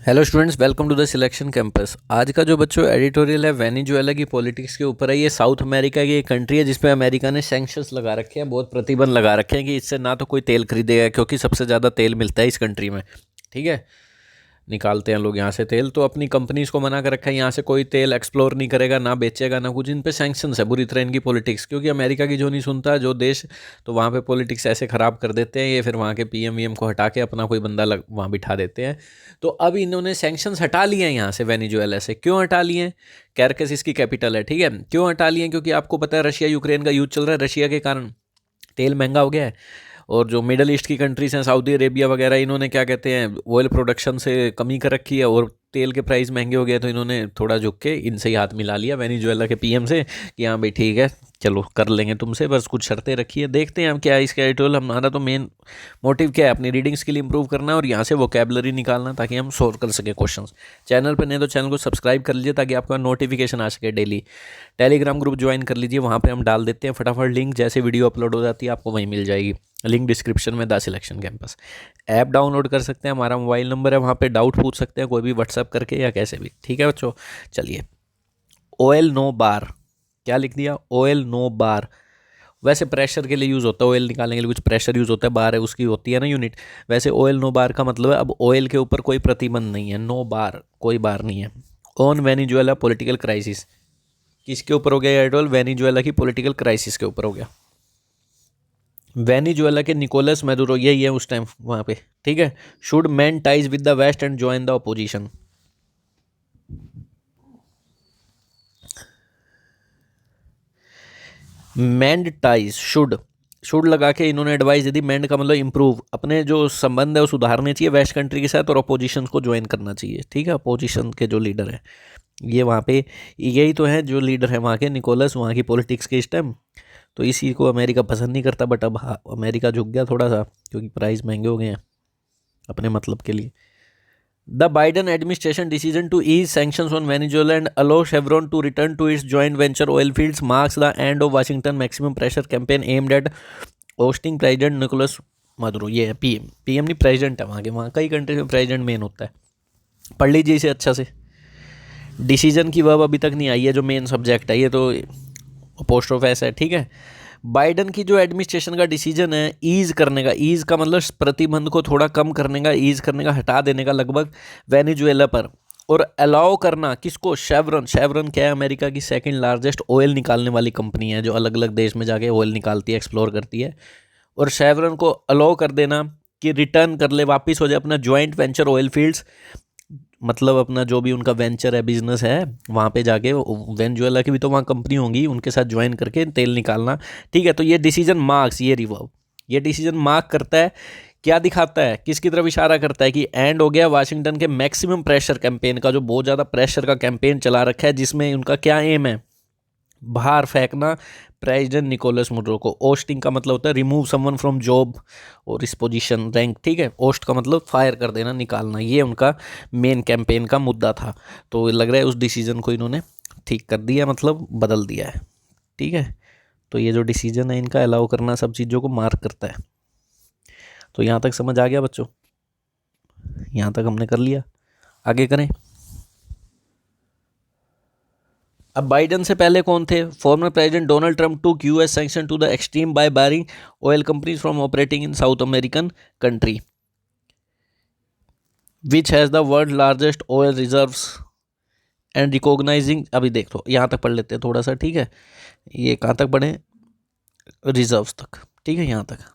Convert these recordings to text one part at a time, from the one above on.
Hello students, welcome to the selection campus. आज का जो बच्चों एडिटोरियल है वेनेजुएला की पॉलिटिक्स के ऊपर है। ये साउथ अमेरिका की एक कंट्री है जिसपे अमेरिका ने सैंक्शंस लगा रखे हैं, बहुत प्रतिबंध लगा रखे हैं कि इससे ना तो कोई तेल खरीदेगा, क्योंकि सबसे ज़्यादा तेल मिलता है इस कंट्री में। ठीक है, निकालते हैं लोग यहाँ से तेल, तो अपनी कंपनीज को मना कर रखा है यहाँ से कोई तेल एक्सप्लोर नहीं करेगा, ना बेचेगा, ना कुछ। इन पे सैंक्शंस है बुरी तरह इनकी पॉलिटिक्स, क्योंकि अमेरिका की जो नहीं सुनता जो देश, तो वहाँ पे पॉलिटिक्स ऐसे ख़राब कर देते हैं ये, फिर वहाँ के पीएम वीएम को हटा के अपना कोई बंदा वहाँ बिठा देते हैं। तो अब इन्होंने सैंक्शंस हटा लिए हैं यहाँ से, वेनेजुएला से। क्यों हटा लिए हैं? कैरकस इसकी कैपिटल है, ठीक है। क्यों हटा लिए हैं? क्योंकि आपको पता है रशिया यूक्रेन का युद्ध चल रहा है, रशिया के कारण तेल महंगा हो गया है। और जो मिडल ईस्ट की कंट्रीज़ हैं, सऊदी अरेबिया वगैरह, इन्होंने क्या कहते हैं, ऑयल प्रोडक्शन से कमी कर रखी है और तेल के प्राइस महंगे हो गए, तो इन्होंने थोड़ा झुक के इनसे ही हाथ मिला लिया, वेनेजुएला के पीएम से, कि हाँ भाई ठीक है, चलो कर लेंगे तुमसे, बस कुछ शर्तें रखी है। देखते हैं हम क्या है इसका एडिटोरियल। हमारा तो मेन मोटिव क्या है, अपनी रीडिंग स्किल इंप्रूव करना और यहाँ से वोकैबुलरी निकालना, ताकि हम सोल्व कर सके क्वेश्चंस। चैनल पर नहीं तो चैनल को सब्सक्राइब कर लीजिए ताकि आपका नोटिफिकेशन आ सके डेली। टेलीग्राम ग्रुप ज्वाइन कर लीजिए, वहाँ पे हम डाल देते हैं फटाफट लिंक, जैसे वीडियो अपलोड हो जाती है आपको वहीं मिल जाएगी। लिंक डिस्क्रिप्शन में, the selection campus. App download कर सकते हैं, हमारा मोबाइल नंबर है, वहाँ पे डाउट पूछ सकते हैं कोई भी व्हाट्सएप करके या कैसे भी। ठीक है बच्चों, चलिए। ऑयल नो बार, क्या लिख दिया? ऑयल नो बार। वैसे प्रेशर के लिए यूज़ होता है, ऑयल निकालने के लिए कुछ प्रेशर यूज़ होता है, बार है उसकी होती है ना यूनिट। वैसे ऑयल नो बार का मतलब है अब ऑयल के ऊपर कोई प्रतिबंध नहीं है, नो बार, कोई बार नहीं है। ऑन वेनेजुएला पॉलिटिकल क्राइसिस, किसके ऊपर हो गया एडोल? वेनेजुएला की पॉलिटिकल क्राइसिस के ऊपर हो गया। वेनेजुएला के निकोलस मैडुरो, यही है उस टाइम वहाँ पे, ठीक है। Should mend ties with the West and join the opposition. Mend ties, should लगा के इन्होंने एडवाइस दी थी। मैंड का मतलब इंप्रूव, अपने जो संबंध है वो सुधारने चाहिए वेस्ट कंट्री के साथ, और अपोजिशन को ज्वाइन करना चाहिए। ठीक है, अपोजिशन के जो लीडर है ये वहाँ पे, यही तो है जो लीडर है वहाँ के, निकोलस, वहाँ की पॉलिटिक्स के इस टाइम। तो इसी को अमेरिका पसंद नहीं करता, बट अब अमेरिका झुक गया थोड़ा सा, क्योंकि प्राइस महंगे हो गए हैं अपने मतलब के लिए। The Biden administration decision to ease sanctions on Venezuela and allow Chevron to return to its joint venture oil fields marks the end of Washington maximum pressure campaign aimed at ousting president Nicolas Maduro. ये है PM, PM नहीं president है वहाँ के, वहाँ कई country में president main होता है। पढ़ लीजिए इसे अच्छा से। डिसीजन की वर्ब अभी तक नहीं आई है, जो मेन सब्जेक्ट है, ये तो अपोस्ट्रोफ है, ठीक है। बाइडन की जो एडमिनिस्ट्रेशन का डिसीजन है ईज करने का, ईज का मतलब प्रतिबंध को थोड़ा कम करने का, ईज करने का, हटा देने का लगभग वेनेजुएला पर, और अलाउ करना किसको? शेवरॉन। शेवरॉन क्या है? अमेरिका की सेकंड लार्जेस्ट ऑयल निकालने वाली कंपनी है, जो अलग अलग देश में जाके ऑयल निकालती है, एक्सप्लोर करती है। और शेवरॉन को अलाउ कर देना कि रिटर्न कर ले, वापस हो जाए अपना ज्वाइंट वेंचर ऑयल फील्ड्स, मतलब अपना जो भी उनका वेंचर है, बिजनेस है, वहाँ पे जाके वेनेजुएला की भी तो वहाँ कंपनी होंगी, उनके साथ ज्वाइन करके तेल निकालना। ठीक है, तो ये डिसीजन मार्क्स, ये रिवर्व, ये डिसीजन मार्क करता है, क्या दिखाता है, किसकी तरफ इशारा करता है कि एंड हो गया वाशिंगटन के मैक्सिमम प्रेशर कैंपेन का, जो बहुत ज़्यादा प्रेशर का कैंपेन चला रखा है, जिसमें उनका क्या एम है? बाहर फेंकना प्रेसिडेंट निकोलस मडुरो को। ओस्टिंग का मतलब होता है रिमूव समवन फ्रॉम जॉब और इस पोजीशन, रैंक, ठीक है। ओस्ट का मतलब फायर कर देना, निकालना, ये उनका मेन कैंपेन का मुद्दा था। तो लग रहा है उस डिसीजन को इन्होंने ठीक कर दिया, मतलब बदल दिया है। ठीक है, तो ये जो डिसीजन है इनका, अलाउ करना सब चीज़ों को मार्क करता है। तो यहाँ तक समझ आ गया बच्चों? यहाँ तक हमने कर लिया, आगे करें। अब बाइडन से पहले कौन थे? Former president Donald Trump took US sanction to the extreme by barring oil companies from operating in South American country which has the world largest oil reserves and recognising. अभी देख लो, यहाँ तक पढ़ लेते हैं थोड़ा सा, ठीक है। ये कहाँ तक पढ़े? रिजर्व्स तक, ठीक है, यहाँ तक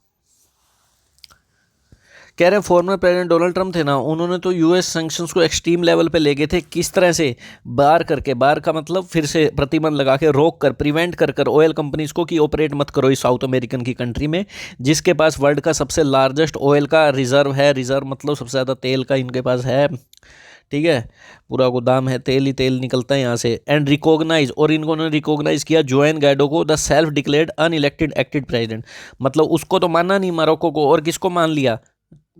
कह रहे हैं। फॉर्मर प्रेसिडेंट डोनाल्ड ट्रंप थे ना, उन्होंने तो यूएस सैंक्शंस को एक्सट्रीम लेवल पे ले गए थे। किस तरह से? बार करके, बार का मतलब फिर से प्रतिबंध लगा के, रोक कर, प्रिवेंट कर ऑयल कंपनीज को कि ऑपरेट मत करो इस साउथ अमेरिकन की कंट्री में, जिसके पास वर्ल्ड का सबसे लार्जेस्ट ऑयल का रिजर्व है। रिजर्व मतलब सबसे ज़्यादा तेल का इनके पास है, ठीक है, पूरा गोदाम है, तेल ही तेल निकलता है यहाँ से। एंड रिकॉग्नाइज, और इन्होंने रिकॉग्नाइज किया जुआन गाइडो को the self declared unelected acted president. मतलब उसको तो माना नहीं मोरक्को को, और किसको मान लिया?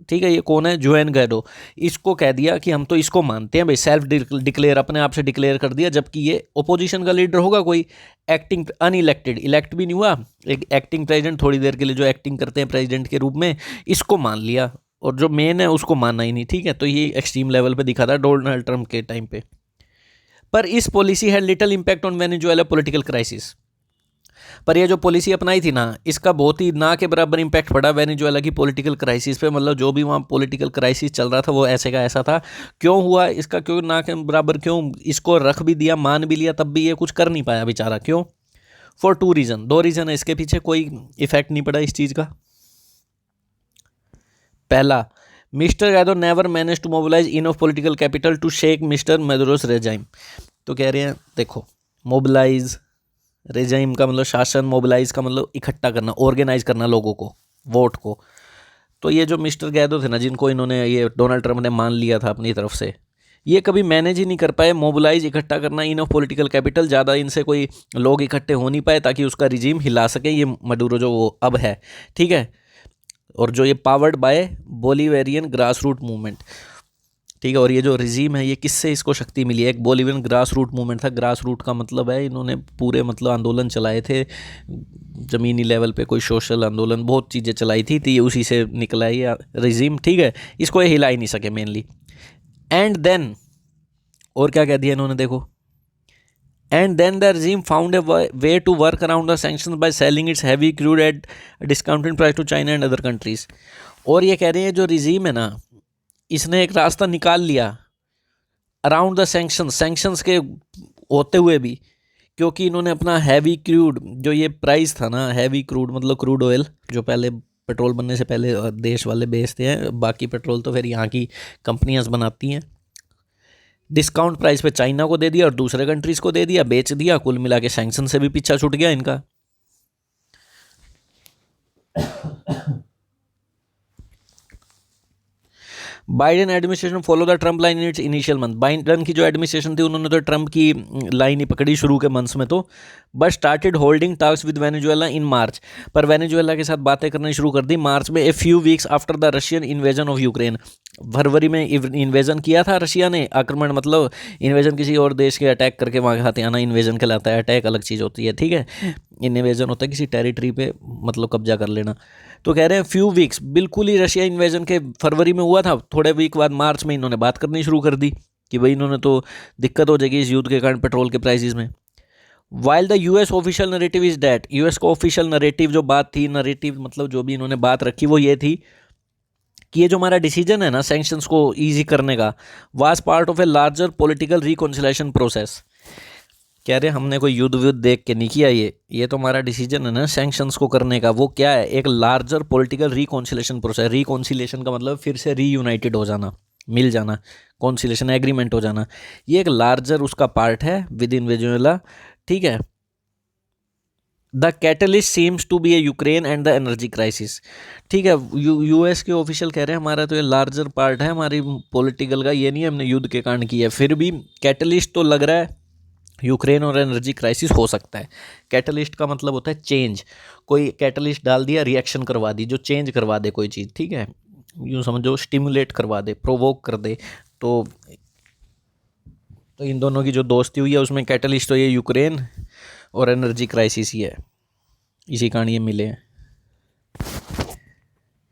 ठीक है, ये कौन है? जुआन गाइडो। इसको कह दिया कि हम तो इसको मानते हैं भाई, सेल्फ डिक्लेयर, अपने आप से डिक्लेयर कर दिया, जबकि ये ओपोजिशन का लीडर होगा कोई, एक्टिंग, अनइलेक्टेड, इलेक्ट भी नहीं हुआ, एक एक्टिंग प्रेसिडेंट, थोड़ी देर के लिए जो एक्टिंग करते हैं प्रेसिडेंट के रूप में, इसको मान लिया। और जो मेन है उसको मानना ही नहीं, ठीक है। तो ये एक्सट्रीम लेवल पे दिखा था डोनाल्ड ट्रंप के टाइम पे। पर इस policy had little impact on Venezuela political crisis. पर ये जो पॉलिसी अपनाई थी ना, इसका बहुत ही ना के बराबर इम्पैक्ट पड़ा वेनेजुएला की पॉलिटिकल क्राइसिस पे। मतलब जो भी वहाँ पॉलिटिकल क्राइसिस चल रहा था वो ऐसे का ऐसा था। क्यों हुआ इसका, क्यों ना के बराबर, क्यों इसको रख भी दिया, मान भी लिया, तब भी ये कुछ कर नहीं पाया बेचारा। क्यों? फॉर 2 रीज़न, 2 रीज़न है इसके पीछे, कोई इफेक्ट नहीं पड़ा इस चीज़ का। पहला, mister Guaido never manage to mobilize enough political capital to shake mister Maduro's regime. तो कह रहे हैं देखो, मोबिलाइज, रेजाइम का मतलब शासन, मोबिलाइज का मतलब इकट्ठा करना, ऑर्गेनाइज करना लोगों को, वोट को। तो ये जो मिस्टर गैदो थे ना, जिनको इन्होंने, ये डोनाल्ड ट्रंप ने मान लिया था अपनी तरफ से, ये कभी मैनेज ही नहीं कर पाए मोबिलाइज, इकट्ठा करना इन ऑफ पॉलिटिकल कैपिटल, ज़्यादा इनसे कोई लोग इकट्ठे हो नहीं पाए ताकि उसका रिजीम हिला सके ये मडूरो जो वो अब है, ठीक है। और जो ये powered by Bolivarian grass root movement, ठीक है। और ये जो रिजीम है, ये किससे इसको शक्ति मिली है? एक बोलीवियन ग्रास रूट मूवमेंट था। ग्रास रूट का मतलब है इन्होंने पूरे मतलब आंदोलन चलाए थे ज़मीनी लेवल पे, कोई सोशल आंदोलन, बहुत चीज़ें चलाई थी, तो ये उसी से निकला है ये रिजीम, ठीक है। इसको ये हिला ही नहीं सके मेनली। एंड देन, और क्या कह दिया इन्होंने देखो, and then the regime found a way to work around the sanctions by selling its heavy crude at discounted price to China and other countries। और ये कह रहे हैं जो regime है ना, इसने एक रास्ता निकाल लिया अराउंड द सैंक्शंस, सैंक्शंस के होते हुए भी, क्योंकि इन्होंने अपना हैवी क्रूड, जो ये प्राइस था ना, हैवी क्रूड मतलब क्रूड ऑयल, जो पहले पेट्रोल बनने से पहले देश वाले बेचते हैं, बाकी पेट्रोल तो फिर यहाँ की कंपनियां बनाती हैं, डिस्काउंट प्राइस पे चाइना को दे दिया और दूसरे कंट्रीज़ को दे दिया, बेच दिया। कुल मिला के सैंक्शन से भी पीछा छूट गया इनका। Biden administration follow the Trump line in its initial month. Biden की जो एडमिनिस्ट्रेशन थी उन्होंने तो ट्रम्प की लाइन ही पकड़ी शुरू के मंथ्स में, तो but started holding talks with Venezuela in March. पर वेनेजुएला के साथ बातें करनी शुरू कर दी मार्च में, a few weeks after the Russian invasion of Ukraine. फरवरी में इन्वेजन किया था रशिया ने, आक्रमण मतलब इन्वेजन किसी और देश के अटैक करके वहाँ हाथ आना इन्वेजन कहलाता है, अटैक अलग चीज़ होती है, ठीक है। इन्वेजन होता है किसी टेरिटरी पे मतलब कब्जा कर लेना। तो कह रहे हैं फ्यू वीक्स, बिल्कुल ही रशिया इन्वेजन के फरवरी में हुआ था, थोड़े वीक बाद मार्च में इन्होंने बात करनी शुरू कर दी कि भाई इन्होंने तो दिक्कत हो जाएगी इस युद्ध के कारण पेट्रोल के प्राइसेस में। While the US official narrative is that, US को ऑफिशियल नरेटिव जो बात थी, नरेटिव मतलब जो भी इन्होंने बात रखी वो ये थी कि ये जो हमारा डिसीजन है ना सैंक्शंस को ईजी करने का, was part of a larger political reconciliation process. कह रहे हमने कोई युद्ध वुद्ध देख के नहीं किया, ये तो हमारा डिसीजन है ना सैंक्शंस को करने का, वो क्या है? एक larger political reconciliation process. Reconciliation का मतलब फिर से रीयूनाइटेड हो जाना, मिल जाना, कॉन्सिलेशन एग्रीमेंट हो जाना। ये एक लार्जर उसका पार्ट है विद इन वेनेजुएला, ठीक है। The catalyst seems to be a Ukraine and the energy crisis, ठीक है। यूएस के ऑफिशियल कह रहे हैं हमारा तो ये लार्जर पार्ट है हमारी पॉलिटिकल का, ये नहीं हमने युद्ध के कारण किया। फिर भी कैटलिस्ट तो लग रहा है यूक्रेन और एनर्जी क्राइसिस हो सकता है। कैटलिस्ट का मतलब होता है चेंज, कोई कैटलिस्ट डाल दिया, रिएक्शन करवा दी, जो चेंज करवा दे कोई चीज़, ठीक है। यूँ समझो स्टिमुलेट करवा दे, प्रोवोक कर दे। तो इन दोनों की जो दोस्ती हुई है उसमें कैटलिस्ट तो ये यूक्रेन और एनर्जी क्राइसिस ही है, इसी कारण ये मिले हैं।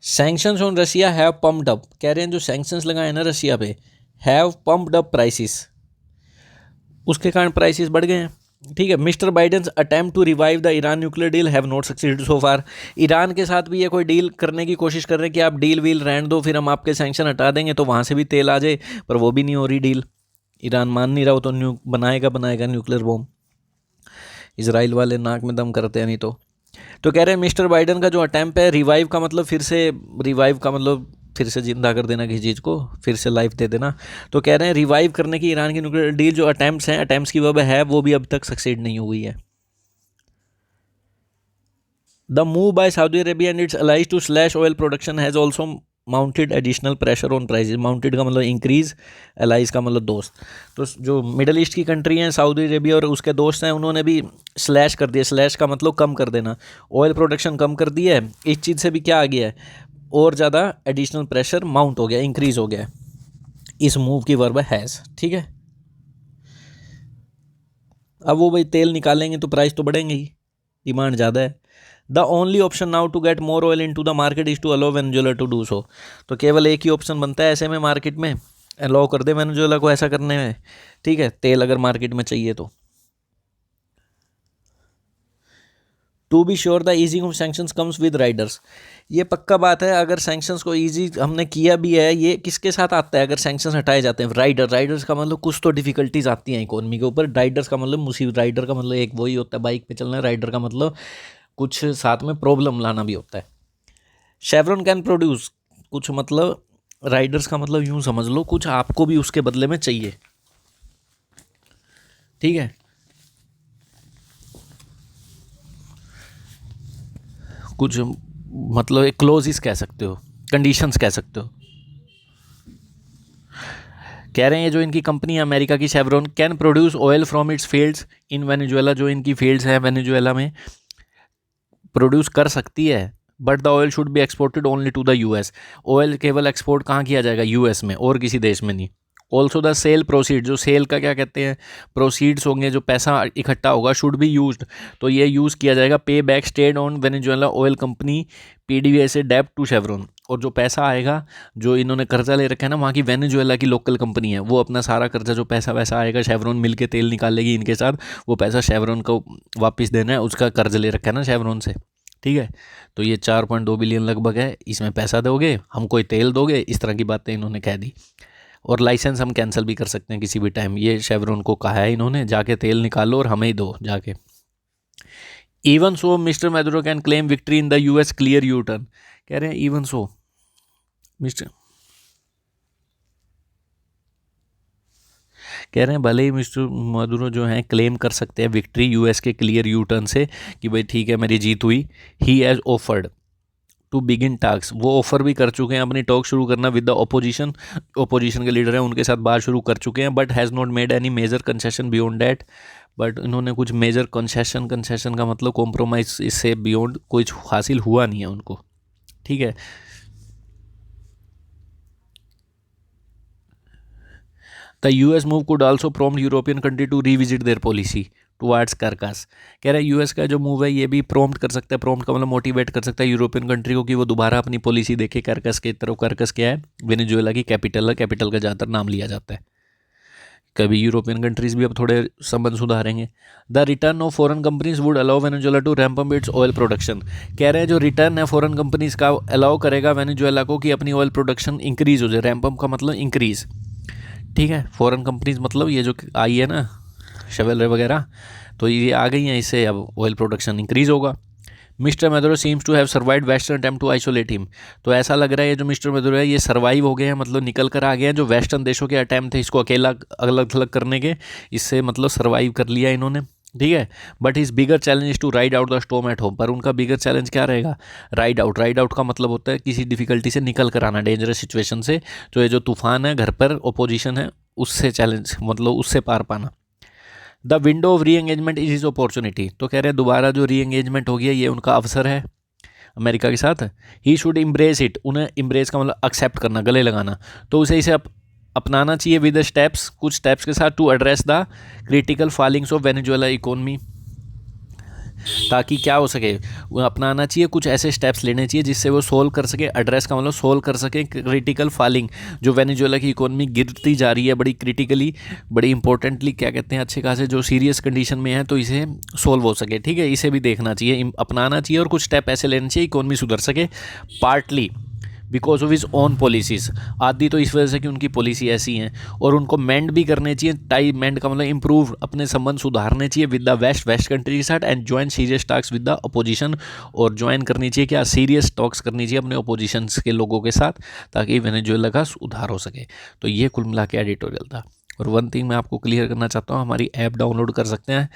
Sanctions on Russia have pumped up, कह रहे हैं जो सैंक्शंस लगाए ना रशिया पे, हैव पम्प्ड अप प्राइसिस, उसके कारण प्राइसेस बढ़ गए हैं, ठीक है। Mister Biden's attempt to revive the Iran nuclear deal have not succeeded so far. Iran के साथ भी ये कोई डील करने की कोशिश कर रहे हैं कि आप डील वील रहने दो, फिर हम आपके सैंक्शन हटा देंगे तो वहाँ से भी तेल आ जाए, पर वो भी नहीं हो रही डील। ईरान मान नहीं रहा हो तो बनाएगा न्यूक्लियर बॉम्ब। इसराइल वाले नाक में दम करते हैं नहीं तो कह रहे हैं मिस्टर बाइडेन का जो अटैम्प्ट है, रिवाइव का मतलब फिर से, रिवाइव का मतलब फिर से जिंदा कर देना किसी चीज़ को, फिर से लाइफ दे देना। तो कह रहे हैं रिवाइव करने की ईरान की न्यूक्लियर डील जो अटैम्प्ट्स हैं, अटैम्प्ट्स की वजह है, वो भी अब तक सक्सीड नहीं हुई है। The move by Saudi Arabia and its allies to slash oil production has also mounted additional pressure on prices. Mounted का मतलब इंक्रीज, एलाइज का मतलब दोस्त। तो जो मिडल ईस्ट की कंट्री हैं सऊदी अरेबिया और उसके दोस्त हैं, उन्होंने भी स्लैश कर दिया। स्लैश का मतलब कम कर देना, ऑयल प्रोडक्शन कम कर दी है। इस चीज़ से भी क्या आ गया है, और ज़्यादा एडिशनल प्रेशर माउंट हो गया, इंक्रीज हो गया। इस मूव की वर्ब हैज़, ठीक है। अब वो भाई तेल निकालेंगे तो प्राइस तो बढ़ेंगे ही, डिमांड ज़्यादा है। The only option now to get more oil in to the market is to allow Venezuela to do so. तो केवल एक ही ऑप्शन बनता है ऐसे में मार्केट में, अलाउ कर दे वेनेजुएला को ऐसा करने में, ठीक है, तेल अगर मार्केट में चाहिए तो। To be sure the easing of sanctions comes with riders. ये पक्का बात है, अगर सैंक्शंस को ईजी हमने किया भी है, ये किसके साथ आता है अगर सैंक्शंस हटाए जाते हैं? राइडर्स का मतलब कुछ तो डिफिकल्टीज आती हैं इकोनॉमी के ऊपर। राइडर्स का मतलब मुसीबत, राइडर का मतलब एक वही होता है बाइक पे चलना, राइडर का मतलब कुछ साथ में प्रॉब्लम लाना भी होता है। शेवरॉन कैन प्रोड्यूस, कुछ मतलब राइडर्स का मतलब यूं समझ लो कुछ आपको भी उसके बदले में चाहिए, ठीक है। कुछ मतलब एक क्लोजिस कह सकते हो, कंडीशंस कह सकते हो। कह रहे हैं जो इनकी कंपनी है अमेरिका की chevron can produce oil from its fields in Venezuela, जो इनकी फील्ड्स हैं वेनेजुएला में प्रोड्यूस कर सकती है, but the oil should be exported only to the US. Oil केवल एक्सपोर्ट कहाँ किया जाएगा? यूएस में, और किसी देश में नहीं। ऑल्सो द सेल प्रोसीड, जो सेल का क्या कहते हैं, प्रोसीड्स होंगे, जो पैसा इकट्ठा होगा, शुड बी यूज्ड, तो ये यूज़ किया जाएगा pay back stayed on Venezuela oil company PDVSA डेब्ट टू शेवरॉन। और जो पैसा आएगा, जो इन्होंने कर्जा ले रखा है ना वहाँ की वेनेजुएला की लोकल कंपनी है, वो अपना सारा कर्जा, जो पैसा वैसा आएगा, शेवरॉन मिल के तेल निकालेगी इनके साथ, वो पैसा शेवरॉन को वापस देना है, उसका कर्ज ले रखा है ना शेवरॉन से, ठीक है। तो ये 4.2 बिलियन लगभग है, इसमें पैसा दोगे हमको तेल दोगे, इस तरह की बातें इन्होंने कह दी। और लाइसेंस हम कैंसिल भी कर सकते हैं किसी भी टाइम, ये शेवरॉन को कहा है इन्होंने, जाके तेल निकालो और हमें ही दो जाके। Even so mister Maduro can claim victory in the US clear U turn. कह रहे हैं इवन सो मिस्टर, कह रहे हैं भले ही मिस्टर मदुरो जो हैं क्लेम कर सकते हैं विक्ट्री यूएस के क्लियर यू टर्न से, कि भाई ठीक है मेरी जीत हुई। He has offered to begin talks, वो ऑफर भी कर चुके हैं अपनी टॉक शुरू करना विद द ओपोजिशन, ओपोजिशन के लीडर हैं उनके साथ बात शुरू कर चुके हैं, but has not made any major concession beyond that. But इन्होंने कुछ मेजर कंसेशन का मतलब कॉम्प्रोमाइज़, इससे बियॉन्ड कुछ हासिल हुआ नहीं है उनको, ठीक है। The US move could also prompt European country to revisit their policy towards Caracas. कह रहा है यूएस का जो मूव है ये भी प्रॉम्प्ट कर सकता है, प्रॉम्प्ट का मतलब मोटिवेट कर सकता है यूरोपियन कंट्री को कि वो दोबारा अपनी पॉलिसी देखे कार्कास के तरफ। कार्कास क्या है? वेनेजुएला की कैपिटल है, कैपिटल का ज़्यादातर नाम लिया जाता है। कभी यूरोपियन कंट्रीज भी अब थोड़े संबंध सुधारेंगे। The return of foreign companies would allow Venezuela to ramp up its oil production. कह रहे हैं जो रिटर्न है फॉरेन कंपनीज का अलाउ करेगा वेनेजुएला को कि अपनी ऑयल प्रोडक्शन इंक्रीज हो जाए। रैंप अप का मतलब इंक्रीज, ठीक है। फॉरेन कंपनीज मतलब ये जो आई है ना शेवेल्रे वगैरह, तो ये आ गई हैं, इससे अब ऑयल प्रोडक्शन इंक्रीज होगा। Mister Maduro seems to have survive western attempt to isolate him. तो ऐसा लग रहा है ये जो मिस्टर मैदुरो है ये सर्वाइव हो गए हैं, मतलब निकल कर आ गए हैं, जो वेस्टर्न देशों के अटैम्प्ट थे इसको अकेला अलग थलग करने के, इससे मतलब सर्वाइव कर लिया इन्होंने, ठीक है। But is bigger challenge is to ride out the storm at home. पर उनका बिगर चैलेंज क्या रहेगा? Ride out. राइड आउट का मतलब होता है किसी डिफिकल्टी से निकल कर आना, डेंजरस सिचुएशन से, तो ये जो तूफान है घर पर ओपोजिशन है उससे चैलेंज, मतलब उससे पार पाना। द विंडो ऑफ री एंगेजमेंट इज अपॉर्चुनिटी। तो कह रहे हैं दोबारा जो री एंगेजमेंट हो गया ये उनका अवसर है अमेरिका के साथ। He should embrace it. उन्हें इम्ब्रेस का मतलब एक्सेप्ट करना, गले लगाना, तो उसे इसे अपनाना चाहिए विद स्टेप्स, कुछ स्टेप्स के साथ, to address the critical failings of Venezuela economy, ताकि क्या हो सके, वो अपनाना चाहिए, कुछ ऐसे स्टेप्स लेने चाहिए जिससे वो सोल्व कर सके, एड्रेस का मतलब सोल्व कर सके क्रिटिकल फॉलिंग, जो वेनेजुएला की इकोनॉमी गिरती जा रही है बड़ी क्रिटिकली, बड़ी इंपॉर्टेंटली, क्या कहते हैं, अच्छे खासे जो सीरियस कंडीशन में है, तो इसे सोल्व हो सके, ठीक है। इसे भी देखना चाहिए, अपनाना चाहिए, और कुछ स्टेप ऐसे लेने चाहिए इकोनॉमी सुधर सके। Partly because of his own policies, आदि तो इस वजह से कि उनकी पॉलिसी ऐसी हैं, और उनको मेंड भी करने चाहिए। टाई मेंड का मतलब इम्प्रूव, अपने संबंध सुधारने चाहिए विद द वेस्ट कंट्री के साथ, and join serious talks with the opposition, और ज्वाइन करनी चाहिए क्या, सीरियस टॉक्स करनी चाहिए अपने अपोजिशन के लोगों के साथ, ताकि वेनेजुएला का सुधार हो सके। तो ये कुल मिला के एडिटोरियल था। और वन थिंग मैं आपको क्लियर करना चाहता हूँ, हमारी ऐप डाउनलोड कर सकते हैं।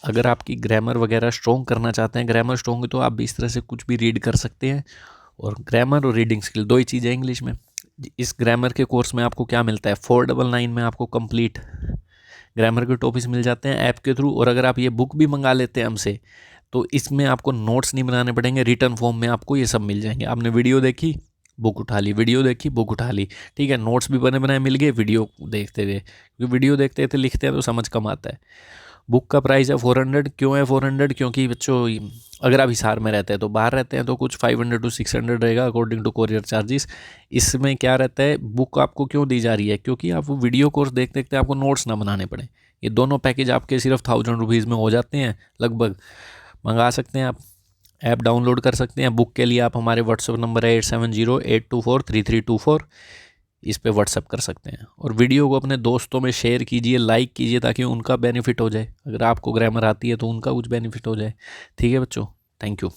अगर आपकी ग्रामर वगैरह स्ट्रॉन्ग करना चाहते हैं, ग्रामर स्ट्रॉन्ग है तो आप भी इस तरह से कुछ भी रीड कर सकते हैं। और ग्रामर और रीडिंग स्किल दो ही चीज़ें इंग्लिश में। इस ग्रामर के कोर्स में आपको क्या मिलता है, 499 में आपको कंप्लीट ग्रामर के टॉपिक्स मिल जाते हैं ऐप के थ्रू। और अगर आप ये बुक भी मंगा लेते हैं हमसे, तो इसमें आपको नोट्स नहीं बनाने पड़ेंगे, रिटर्न फॉर्म में आपको ये सब मिल जाएंगे। आपने वीडियो देखी, बुक उठा ली, वीडियो देखी, बुक उठा ली, ठीक है। नोट्स भी बने बनाए मिल गए वीडियो देखते गए, क्योंकि वीडियो देखते थे लिखते हैं तो समझ कम आता है। बुक का प्राइस है 400। क्यों है 400? क्योंकि बच्चों अगर आप हिसार में रहते हैं तो बाहर रहते हैं तो कुछ 500 to 600 रहेगा अकॉर्डिंग टू कोरियर चार्जेस। इसमें क्या रहता है, बुक आपको क्यों दी जा रही है? क्योंकि आप वो वीडियो कोर्स देखते देखते आपको नोट्स ना बनाने पड़े। ये दोनों पैकेज आपके सिर्फ 1000 रुपीज़ में हो जाते हैं लगभग। मंगा सकते हैं आप, ऐप डाउनलोड कर सकते हैं। बुक के लिए आप हमारे व्हाट्सअप नंबर है 8708243324, इस पे व्हाट्सअप कर सकते हैं। और वीडियो को अपने दोस्तों में शेयर कीजिए, लाइक कीजिए, ताकि उनका बेनिफिट हो जाए। अगर आपको ग्रामर आती है तो उनका कुछ बेनिफिट हो जाए। ठीक है बच्चों, थैंक यू।